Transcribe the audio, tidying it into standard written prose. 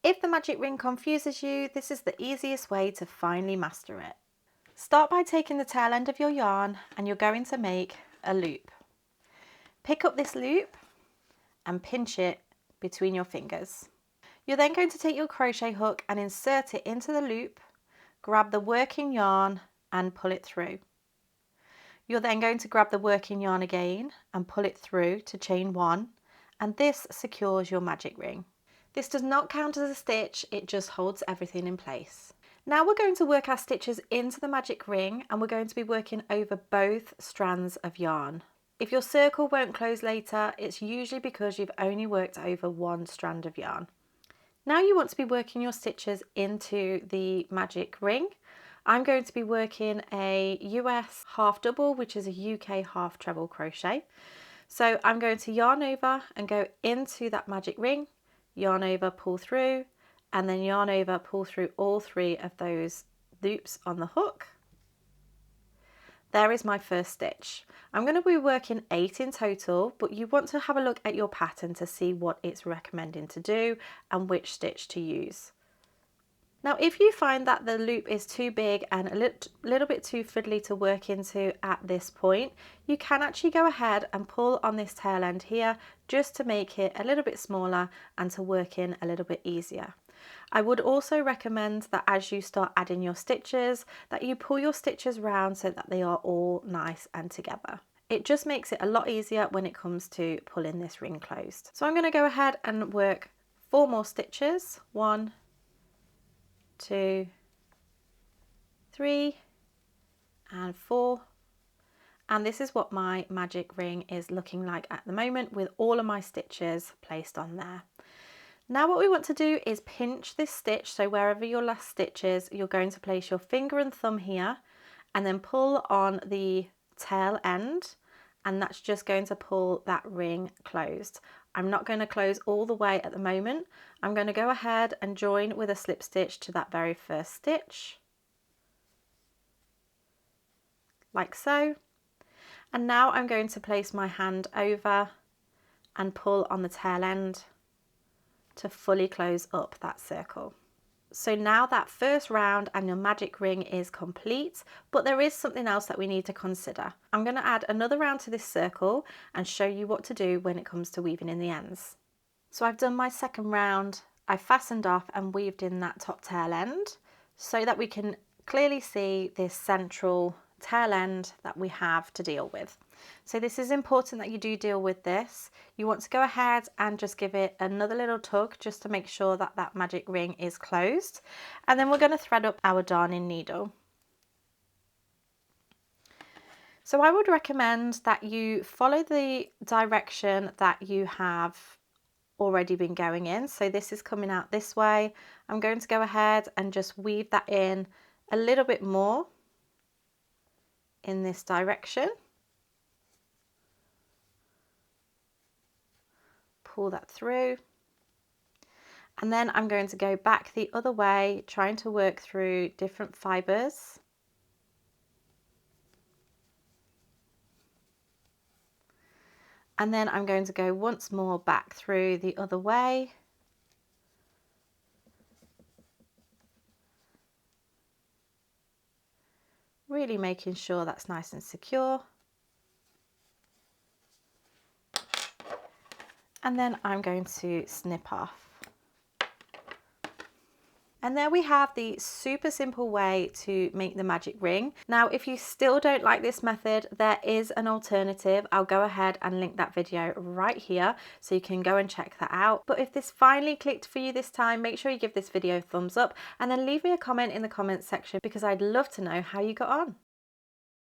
If the magic ring confuses you, this is the easiest way to finally master it. Start by taking the tail end of your yarn and you're going to make a loop. Pick up this loop and pinch it between your fingers. You're then going to take your crochet hook and insert it into the loop, grab the working yarn and pull it through. You're then going to grab the working yarn again and pull it through to chain 1, and this secures your magic ring. This does not count as a stitch, it just holds everything in place. Now we're going to work our stitches into the magic ring and we're going to be working over both strands of yarn. If your circle won't close later, it's usually because you've only worked over one strand of yarn. Now you want to be working your stitches into the magic ring. I'm going to be working a US half double, which is a UK half treble crochet. So I'm going to yarn over and go into that magic ring, yarn over, pull through, and then yarn over, pull through all 3 of those loops on the hook. There is my first stitch. I'm going to be working 8 in total, but you want to have a look at your pattern to see what it's recommending to do and which stitch to use. Now if you find that the loop is too big and a little bit too fiddly to work into at this point, you can actually go ahead and pull on this tail end here just to make it a little bit smaller and to work in a little bit easier. I would also recommend that as you start adding your stitches, that you pull your stitches round so that they are all nice and together. It just makes it a lot easier when it comes to pulling this ring closed. So I'm going to go ahead and work 4 more stitches. 1, 2, 3 and 4, and this is what my magic ring is looking like at the moment with all of my stitches placed on there. Now what we want to do is pinch this stitch, so wherever your last stitch is, you're going to place your finger and thumb here and then pull on the tail end, and that's just going to pull that ring closed. I'm not going to close all the way at the moment. I'm going to go ahead and join with a slip stitch to that very first stitch, like so. And now I'm going to place my hand over and pull on the tail end to fully close up that circle. So now that first round and your magic ring is complete, but there is something else that we need to consider. I'm going to add another round to this circle and show you what to do when it comes to weaving in the ends. So I've done my second round, I fastened off and weaved in that top tail end so that we can clearly see this central tail end that we have to deal with. So this is important that you do deal with this. You want to go ahead and just give it another little tug just to make sure that that magic ring is closed, and then we're going to thread up our darning needle. So I would recommend that you follow the direction that you have already been going in. So this is coming out this way. I'm going to go ahead and just weave that in a little bit more in this direction. Pull that through, and then I'm going to go back the other way, trying to work through different fibers. And then I'm going to go once more back through the other way. Really making sure that's nice and secure. And then I'm going to snip off. And there we have the super simple way to make the magic ring. Now, if you still don't like this method, there is an alternative. I'll go ahead and link that video right here so you can go and check that out. But if this finally clicked for you this time, make sure you give this video a thumbs up and then leave me a comment in the comments section because I'd love to know how you got on.